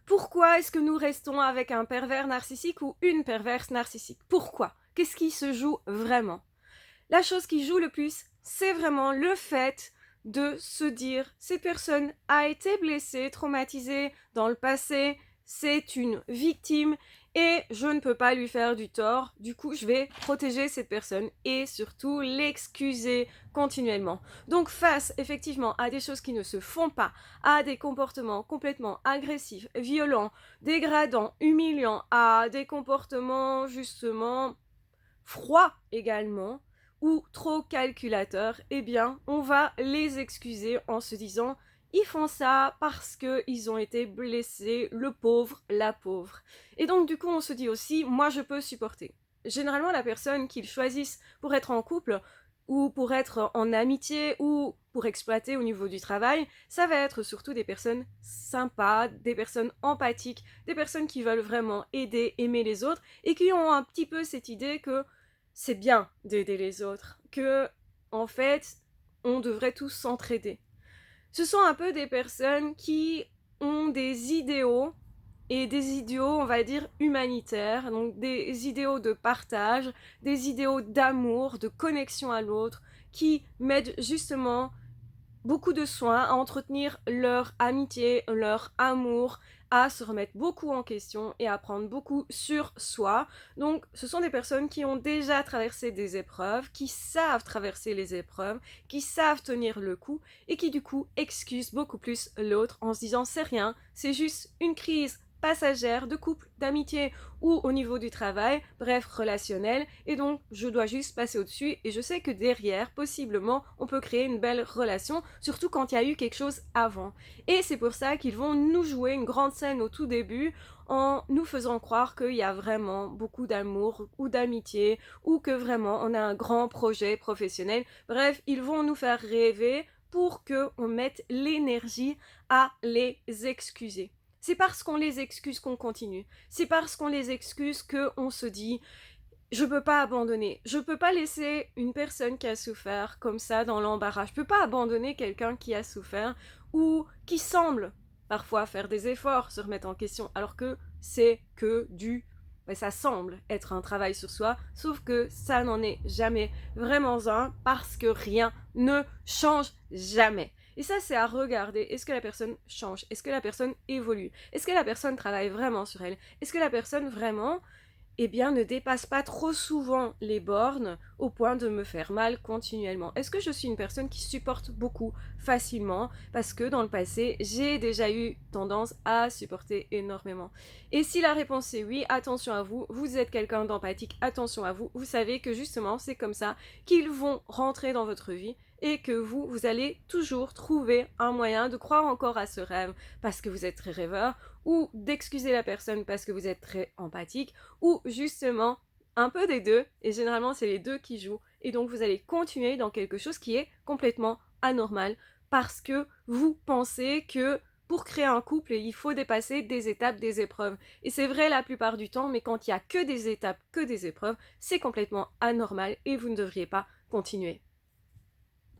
Pourquoi est-ce que nous restons avec un pervers narcissique ou une perverse narcissique? Pourquoi? Qu'est-ce qui se joue vraiment? La chose qui joue le plus, c'est vraiment le fait de se dire: «Cette personne a été blessée, traumatisée dans le passé, c'est une victime et je ne peux pas lui faire du tort. Du coup, je vais protéger cette personne et surtout l'excuser continuellement». Donc face effectivement à des choses qui ne se font pas, à des comportements complètement agressifs, violents, dégradants, humiliants, à des comportements justement froid également ou trop calculateur, eh bien, on va les excuser en se disant: «Ils font ça parce qu'ils ont été blessés, le pauvre, la pauvre» et donc du coup, on se dit aussi: «Moi, je peux supporter». Généralement, la personne qu'ils choisissent pour être en couple ou pour être en amitié ou pour exploiter au niveau du travail, ça va être surtout des personnes sympas, des personnes empathiques, des personnes qui veulent vraiment aider, aimer les autres et qui ont un petit peu cette idée que c'est bien d'aider les autres, que en fait, on devrait tous s'entraider. Ce sont un peu des personnes qui ont des idéaux et des idéaux, on va dire, humanitaires, donc des idéaux de partage, des idéaux d'amour, de connexion à l'autre, qui m'aident justement beaucoup de soin à entretenir leur amitié, leur amour, à se remettre beaucoup en question et à prendre beaucoup sur soi. Donc, ce sont des personnes qui ont déjà traversé des épreuves, qui savent traverser les épreuves, qui savent tenir le coup et qui du coup excusent beaucoup plus l'autre en se disant c'est rien, c'est juste une crise passagère de couple, d'amitié ou au niveau du travail, bref, relationnel, et donc je dois juste passer au-dessus et je sais que derrière, possiblement, on peut créer une belle relation, surtout quand il y a eu quelque chose avant. Et c'est pour ça qu'ils vont nous jouer une grande scène au tout début en nous faisant croire qu'il y a vraiment beaucoup d'amour ou d'amitié ou que vraiment on a un grand projet professionnel. Bref, ils vont nous faire rêver pour qu'on mette l'énergie à les excuser. C'est parce qu'on les excuse qu'on continue. C'est parce qu'on les excuse qu'on se dit je peux pas abandonner. Je peux pas laisser une personne qui a souffert comme ça dans l'embarras. Je peux pas abandonner quelqu'un qui a souffert ou qui semble parfois faire des efforts, se remettre en question, alors que c'est que du... ça semble être un travail sur soi, sauf que ça n'en est jamais vraiment un parce que rien ne change jamais. Et ça, c'est à regarder. Est-ce que la personne change? Est-ce que la personne évolue? Est-ce que la personne travaille vraiment sur elle? Est-ce que la personne vraiment eh bien, ne dépasse pas trop souvent les bornes au point de me faire mal continuellement? Est-ce que je suis une personne qui supporte beaucoup facilement? Parce que dans le passé, j'ai déjà eu tendance à supporter énormément. Et si la réponse est oui, attention à vous, vous êtes quelqu'un d'empathique, attention à vous, vous savez que justement c'est comme ça qu'ils vont rentrer dans votre vie et que vous allez toujours trouver un moyen de croire encore à ce rêve parce que vous êtes très rêveur ou d'excuser la personne parce que vous êtes très empathique ou justement un peu des deux, et généralement c'est les deux qui jouent, et donc vous allez continuer dans quelque chose qui est complètement anormal, parce que vous pensez que pour créer un couple, il faut dépasser des étapes, des épreuves. Et c'est vrai la plupart du temps, mais quand il n'y a que des étapes, que des épreuves, c'est complètement anormal et vous ne devriez pas continuer.